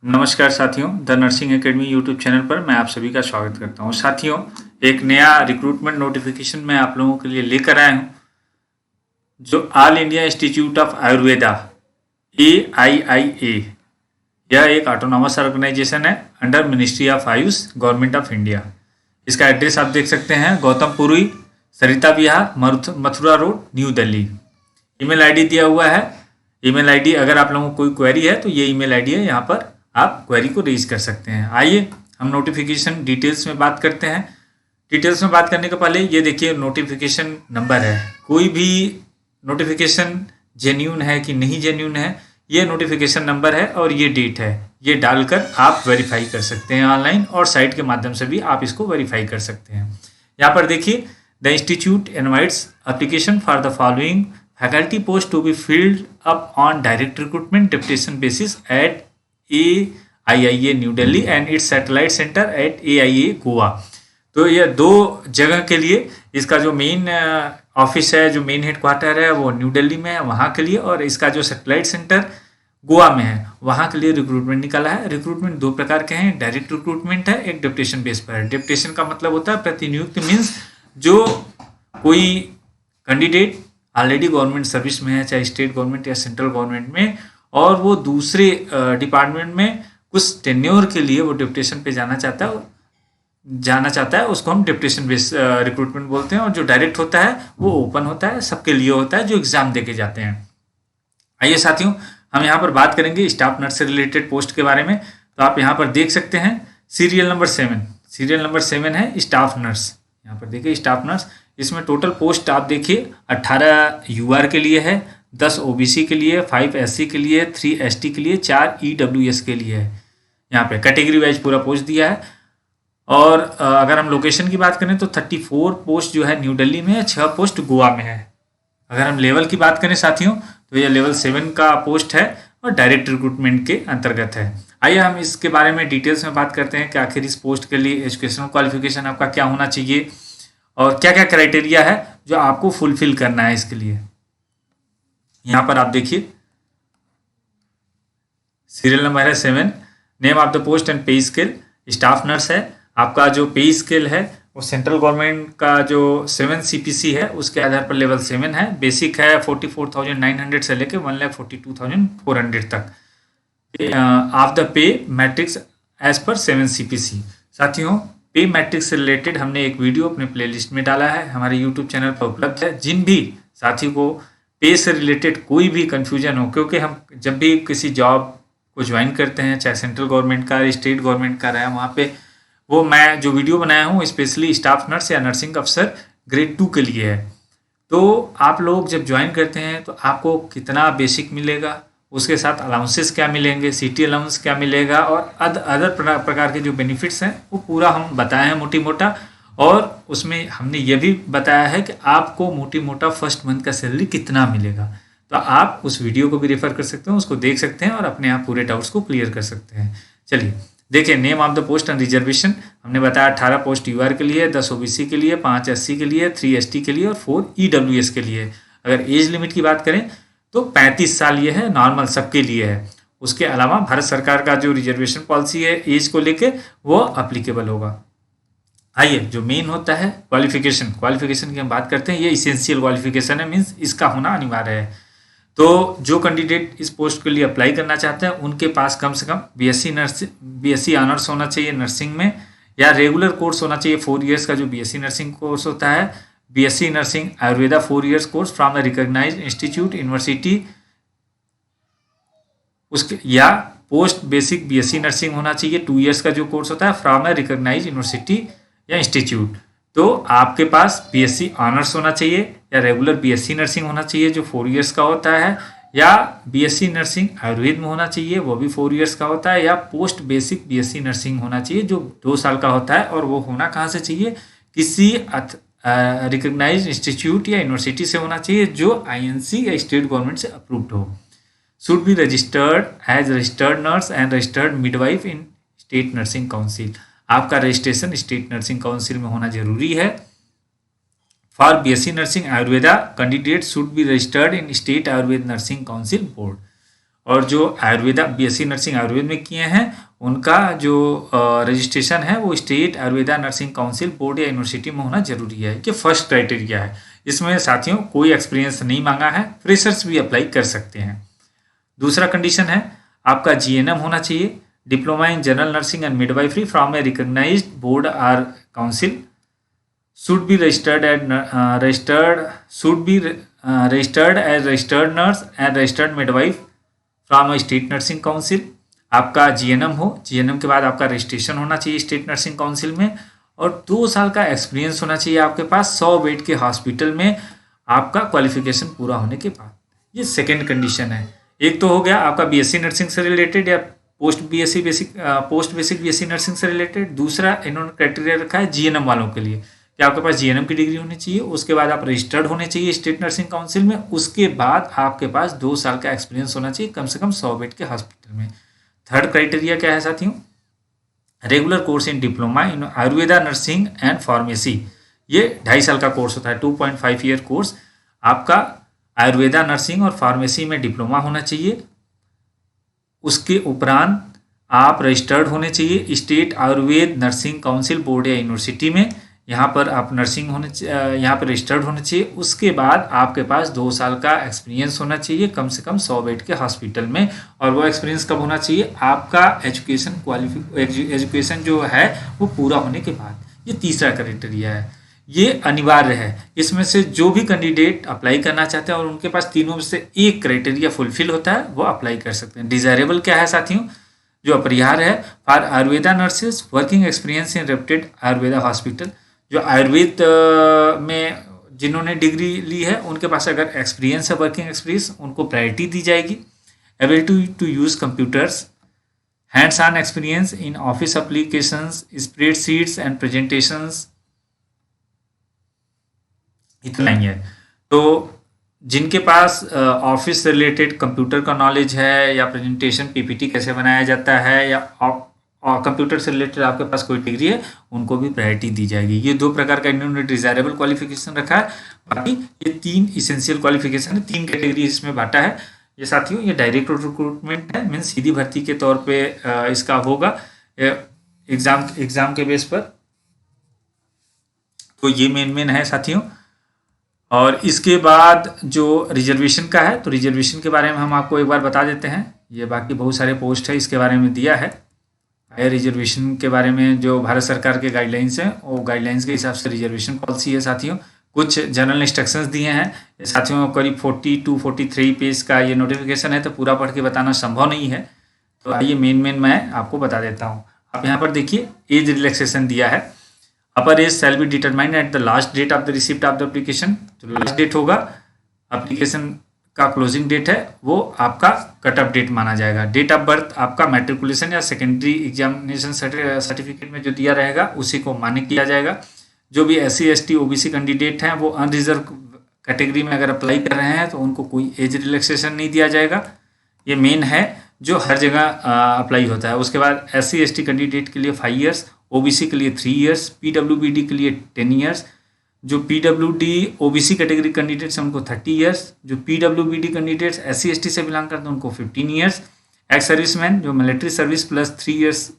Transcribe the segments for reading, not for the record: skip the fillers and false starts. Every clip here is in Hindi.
नमस्कार साथियों, the Nursing Academy YouTube channel पर मैं आप सभी का स्वागत करता हूं। साथियों, एक नया रिक्रूटमेंट नोटिफिकेशन मैं आप लोगों के लिए लेकर आया हूं, जो All India Institute of Ayurveda AIIA, यह एक ऑटोनॉमस ऑर्गेनाइजेशन है under ministry of AYUSH, government of India. इसका एड्रेस आप देख सकते हैं, Gautampuri, Sarita Vihar, Mathura Road, New Delhi. Email ID दिया हुआ है। ईमेल आईडी, अगर आप लोगों को कोई क्वेरी है तो ये ईमेल आईडी है, यहाँ पर आप क्वेरी को रेज कर सकते हैं। आइए हम नोटिफिकेशन डिटेल्स में बात करते हैं। डिटेल्स में बात करने के पहले ये देखिए, नोटिफिकेशन नंबर है। कोई भी नोटिफिकेशन जेन्यून है कि नहीं जेन्यून है, ये नोटिफिकेशन नंबर है और ये डेट है। ये डालकर आप वेरीफाई कर सकते हैं ऑनलाइन, और साइट के माध्यम से भी आप इसको वेरीफाई कर सकते हैं। यहाँ पर देखिए, the institute invites application for the following faculty post to be filled up on direct recruitment deputation basis at AIIA new Delhi and its satellite centre at AIA Goa. तो ये दो जगह के लिए इसका जो मेन ऑफिस है, जो मेन हेडक्वार्टर है, वो न्यू दिल्ली में है, वहाँ के लिए, और इसका जो सैटेलाइट सेंटर गोवा में है, वहाँ के लिए रिक्रूटमेंट निकाला है। रिक्रूटमेंट दो प्रकार के हैं, डायरेक्ट रिक्रूटमेंट है, एक डेप्यूटेशन बेस पर है। डेप्यूटेशन का मतलब होता है प्रतिनियुक्ति, मीन्स जो कोई कैंडिडेट ऑलरेडी गवर्नमेंट सर्विस में है, चाहे स्टेट गवर्नमेंट या सेंट्रल गवर्नमेंट में, और वो दूसरे डिपार्टमेंट में कुछ टेन्योर के लिए वो डेप्यूटेशन पे जाना चाहता है, उसको हम डेप्यूटेशन बेस रिक्रूटमेंट बोलते हैं। और जो डायरेक्ट होता है वो ओपन होता है, सबके लिए होता है जो एग्जाम देके जाते हैं। आइए साथियों, हम यहाँ पर बात करेंगे स्टाफ नर्स से रिलेटेड पोस्ट के बारे में। तो आप यहाँ पर देख सकते हैं सीरियल नंबर 7 है स्टाफ नर्स। यहाँ पर देखिए स्टाफ नर्स, इसमें टोटल पोस्ट आप देखिए 18 UR के लिए है, 10 OBC के लिए, 5 SC के लिए, 3 ST के लिए, 4 EWS के लिए है। यहाँ पे कैटेगरी वाइज पूरा पोस्ट दिया है। और अगर हम लोकेशन की बात करें तो 34 पोस्ट जो है न्यू दिल्ली में है, 6 पोस्ट गोवा में है। अगर हम लेवल की बात करें साथियों, तो यह लेवल 7 का पोस्ट है और डायरेक्ट रिक्रूटमेंट के अंतर्गत है। आइए हम इसके बारे में डिटेल्स में बात करते हैं कि आखिर इस पोस्ट के लिए एजुकेशनल क्वालिफिकेशन आपका क्या होना चाहिए और क्या क्या क्राइटेरिया है जो आपको फुलफिल करना है इसके लिए। यहाँ पर आप देखिए सीरियल नंबर है 7, name of the post and पे स्केल, स्टाफ नर्स है। आपका जो पे स्केल है वो सेंट्रल गवर्नमेंट का जो 7 CPC है उसके आधार पर लेवल 7 है। बेसिक है 44,900 से लेके 1,42,400 तक। Of the pay matrix as per 7 CPC। साथियों, पे मैट्रिक्स से रिलेटेड हमने एक वीडियो अपने प्लेलिस्ट में डाला है, हमारे यूट्यूब चैनल पर उपलब्ध है। जिन भी साथी को पे से रिलेटेड कोई भी कंफ्यूजन हो, क्योंकि हम जब भी किसी जॉब को ज्वाइन करते हैं, चाहे सेंट्रल गवर्नमेंट का, स्टेट गवर्नमेंट का रहा है, वहाँ पे वो मैं जो वीडियो बनाया हूँ स्पेशली स्टाफ नर्स या नर्सिंग अफसर ग्रेड 2 के लिए है। तो आप लोग जब ज्वाइन करते हैं तो आपको कितना बेसिक मिलेगा, उसके साथ अलाउंसेस क्या मिलेंगे, CT अलाउंस क्या मिलेगा, और अदर प्रकार के जो बेनिफिट्स हैं वो पूरा हम बताए हैं मोटी मोटा। और उसमें हमने ये भी बताया है कि आपको मोटी मोटा फर्स्ट मंथ का सैलरी कितना मिलेगा। तो आप उस वीडियो को भी रेफर कर सकते हैं, उसको देख सकते हैं और अपने आप पूरे डाउट्स को क्लियर कर सकते हैं। चलिए देखिए, name of the post and reservation हमने बताया 18 पोस्ट UR के लिए, 10 OBC के लिए, 5 SC के लिए, 3 ST के लिए और 4 EWS के लिए। अगर एज लिमिट की बात करें तो 35 साल ये है, नॉर्मल सबके लिए है। उसके अलावा भारत सरकार का जो रिजर्वेशन पॉलिसी है एज को लेके वो अप्लीकेबल होगा। आइए, जो मेन होता है क्वालिफिकेशन की हम बात करते हैं। ये इसेंशियल क्वालिफिकेशन है, मीन्स इसका होना अनिवार्य है। तो जो कैंडिडेट इस पोस्ट के लिए अप्लाई करना चाहते हैं उनके पास कम से कम BSc ऑनर्स होना चाहिए नर्सिंग में, या रेगुलर कोर्स होना चाहिए 4 इयर्स का जो BSc नर्सिंग कोर्स होता है। BSc nursing Ayurveda 4 years course from the recognised institute university, उसके या पोस्ट बेसिक BSc नर्सिंग होना चाहिए 2 इयर्स का जो कोर्स होता है फ्रॉम ए रिकॉग्नाइज्ड यूनिवर्सिटी या इंस्टीट्यूट। तो आपके पास BSc ऑनर्स होना चाहिए, या रेगुलर BSc नर्सिंग होना चाहिए जो 4 इयर्स का होता है, या BSc नर्सिंग आयुर्वेद में होना चाहिए, वो भी 4 इयर्स का होता है, या पोस्ट बेसिक BSc नर्सिंग होना चाहिए जो 2 साल का होता है। और वो होना कहाँ से चाहिए, किसी रिकॉग्नाइज्ड इंस्टीट्यूट या यूनिवर्सिटी से होना चाहिए जो INC या स्टेट गवर्नमेंट से अप्रूव्ड हो। Should be registered as registered nurse and registered midwife in state nursing council. आपका रजिस्ट्रेशन स्टेट नर्सिंग काउंसिल में होना जरूरी है। For BSc nursing Ayurveda candidate should be registered in state Ayurveda nursing council board. और जो आयुर्वेदा बीएससी नर्सिंग आयुर्वेद में किए हैं उनका जो रजिस्ट्रेशन है वो state Ayurveda nursing council board या यूनिवर्सिटी में होना जरूरी है। ये फर्स्ट क्राइटेरिया है। इसमें साथियों कोई एक्सपीरियंस नहीं मांगा है, फ्रेशर्स भी अप्लाई कर सकते हैं। दूसरा कंडीशन है आपका जीएनएम होना चाहिए, diploma in general nursing and midwifery from a recognised board or council, should be registered as registered nurse and registered midwife from a state nursing council। आपका जीएनएम हो, जीएनएम के बाद आपका रजिस्ट्रेशन होना चाहिए स्टेट नर्सिंग काउंसिल में, और 2 साल का एक्सपीरियंस होना चाहिए आपके पास 100 बेड के हॉस्पिटल में आपका क्वालिफिकेशन पूरा होने के बाद। ये सेकेंड कंडीशन है। एक तो हो गया आपका बीएससी नर्सिंग से रिलेटेड या पोस्ट बेसिक बीएससी नर्सिंग से रिलेटेड। दूसरा इन्होंने क्राइटेरिया रखा है जीएनएम वालों के लिए कि आपके पास जीएनएम की डिग्री होनी चाहिए, उसके बाद आप रजिस्टर्ड होने चाहिए स्टेट नर्सिंग काउंसिल में, उसके बाद आपके पास 2 साल का एक्सपीरियंस होना चाहिए कम से कम 100 बेड के हॉस्पिटल में। थर्ड क्राइटेरिया क्या है साथियों? Regular course in diploma in Ayurveda nursing and pharmacy. ये 2.5 साल का कोर्स होता है, 2.5 ईयर कोर्स। आपका आयुर्वेदा नर्सिंग और फार्मेसी में डिप्लोमा होना चाहिए। उसके उपरांत आप रजिस्टर्ड होने चाहिए state Ayurveda nursing council board या यूनिवर्सिटी में, यहाँ पर आप नर्सिंग यहाँ पर रजिस्टर्ड होने चाहिए। उसके बाद आपके पास 2 साल का एक्सपीरियंस होना चाहिए कम से कम 100 बेड के हॉस्पिटल में। और वो एक्सपीरियंस कब होना चाहिए? आपका एजुकेशन जो है वो पूरा होने के बाद। ये तीसरा क्राइटेरिया है, ये अनिवार्य है। इसमें से जो भी कैंडिडेट अप्लाई करना चाहते हैं और उनके पास तीनों में से एक क्राइटेरिया फुलफिल होता है वो अप्लाई कर सकते हैं। डिजायरेबल क्या है साथियों? जो अपरिहार्य है, for Ayurveda nurses working experience in reputed Ayurveda hospital. जो आयुर्वेद में जिन्होंने डिग्री ली है उनके पास अगर एक्सपीरियंस है, वर्किंग एक्सपीरियंस, उनको प्रायोरिटी दी जाएगी। Ability to use computers, hands on experience in office applications, spreadsheets and presentations, इतना ही है। तो जिनके पास ऑफिस से रिलेटेड कंप्यूटर का नॉलेज है या प्रेजेंटेशन पीपीटी कैसे बनाया जाता है या कंप्यूटर से रिलेटेड आपके पास कोई डिग्री है, उनको भी प्रायोरिटी दी जाएगी। ये 2 प्रकार का इन्होंने डिजायरेबल क्वालिफिकेशन रखा है। बाकी ये 3 इसेंशियल क्वालिफिकेशन है, 3 कैटेगरी इसमें बांटा है। ये साथियों ये डायरेक्ट रिक्रूटमेंट है, मीन्स सीधी भर्ती के तौर पे इसका होगा एग्जाम के बेस पर। तो ये मेन है साथियों। और इसके बाद जो रिजर्वेशन का है, तो रिजर्वेशन के बारे में हम आपको एक बार बता देते हैं। ये बाकी बहुत सारे पोस्ट है इसके बारे में दिया है। हायर रिजर्वेशन के बारे में जो भारत सरकार के गाइडलाइंस हैं वो गाइडलाइंस के हिसाब से रिजर्वेशन पॉलिसी है साथियों। कुछ जनरल इंस्ट्रक्शंस दिए हैं साथियों। करीब 40 to 43 पेज का ये नोटिफिकेशन है, तो पूरा पढ़ के बताना संभव नहीं है। तो आइए मेन मैं आपको बता देता हूँ। आप यहाँ पर देखिए एज रिलैक्सेशन दिया है। Upper age shall be determined at the last date of the receipt of the application. जो लास्ट डेट होगा एप्लीकेशन का क्लोजिंग डेट है वो आपका कट ऑफ डेट माना जाएगा। डेट ऑफ बर्थ आपका मैट्रिकुलेशन या सेकेंडरी एग्जामिनेशन सर्टिफिकेट में जो दिया रहेगा उसी को मान्य किया जाएगा। जो भी SC ST OBC कैंडिडेट हैं वो अनरिजर्व कैटेगरी में अगर अप्लाई कर रहे हैं तो उनको कोई एज रिलैक्सेशन नहीं दिया जाएगा। ये मेन है जो हर जगह अप्लाई होता है। उसके बाद SC ST कैंडिडेट के लिए 5 ईयर्स, OBC के लिए 3 ईयर्स, PWBD के लिए 10 ईयर्स। जो PWD OBC कैटेगरी कैंडिडेट्स हैं उनको 30 ईयर्स। जो PWBD कैंडिडेट्स SC ST से बिलोंग करते हैं उनको 15 ईयर्स। एक्स सर्विसमैन जो मिलिट्री सर्विस प्लस 3 ईयर्स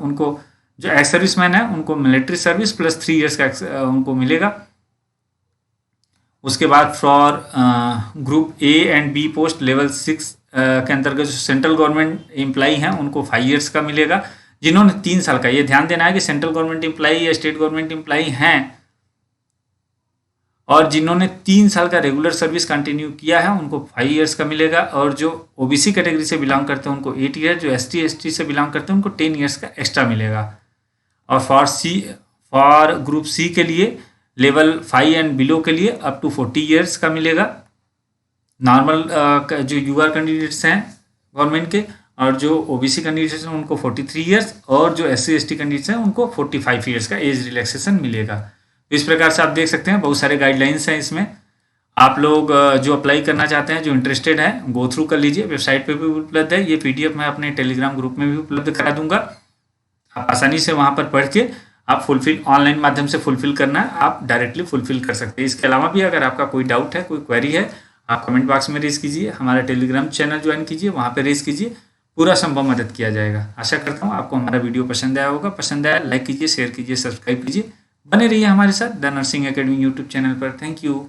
उनको, जो एक्स सर्विसमैन है उनको मिलिट्री सर्विस प्लस 3 ईयर्स का उनको मिलेगा। उसके बाद for group A and B post level 6 के अंतर्गत जो सेंट्रल गवर्नमेंट एम्प्लॉई हैं उनको 5 ईयर्स का मिलेगा। जिन्होंने 3 साल का, ये ध्यान देना है कि सेंट्रल गवर्नमेंट एम्प्लॉई या स्टेट गवर्नमेंट एम्प्लॉई हैं और जिन्होंने 3 साल का रेगुलर सर्विस कंटिन्यू किया है उनको 5 ईयर्स का मिलेगा। और जो OBC कैटेगरी से बिलोंग करते हैं उनको 8 ईयर, जो ST ST से बिलोंग करते हैं उनको 10 ईयर्स का एक्स्ट्रा मिलेगा। और फॉर ग्रुप C के लिए लेवल 5 एंड बिलो के लिए अप टू 40 ईयर्स का मिलेगा। नॉर्मल जो UR कैंडिडेट्स हैं गवर्नमेंट के और जो OBC कैंडिडेट्स हैं उनको 43 ईयर्स और जो SC ST कैंडिडेट्स हैं उनको 45 ईयर्स का एज रिलैक्सेशन मिलेगा। तो इस प्रकार से आप देख सकते हैं बहुत सारे गाइडलाइंस हैं इसमें। आप लोग जो अप्लाई करना चाहते हैं, जो इंटरेस्टेड हैं, गो थ्रू कर लीजिए। वेबसाइट पे भी उपलब्ध है। ये PDF मैं अपने टेलीग्राम ग्रुप में भी उपलब्ध करा दूंगा। आप आसानी से वहाँ पर पढ़ के आप फुलफिल ऑनलाइन माध्यम से फुलफिल करना है, आप डायरेक्टली फुलफिल कर सकते हैं। इसके अलावा भी अगर आपका कोई डाउट है, कोई क्वेरी है, आप कमेंट बॉक्स में रेज कीजिए, हमारा टेलीग्राम चैनल ज्वाइन कीजिए, वहाँ पे रेज कीजिए, पूरा संभव मदद किया जाएगा। आशा करता हूँ आपको हमारा वीडियो पसंद आया होगा। पसंद आया लाइक कीजिए, शेयर कीजिए, सब्सक्राइब कीजिए। बने रहिए हमारे साथ the Nursing Academy YouTube channel पर। Thank you.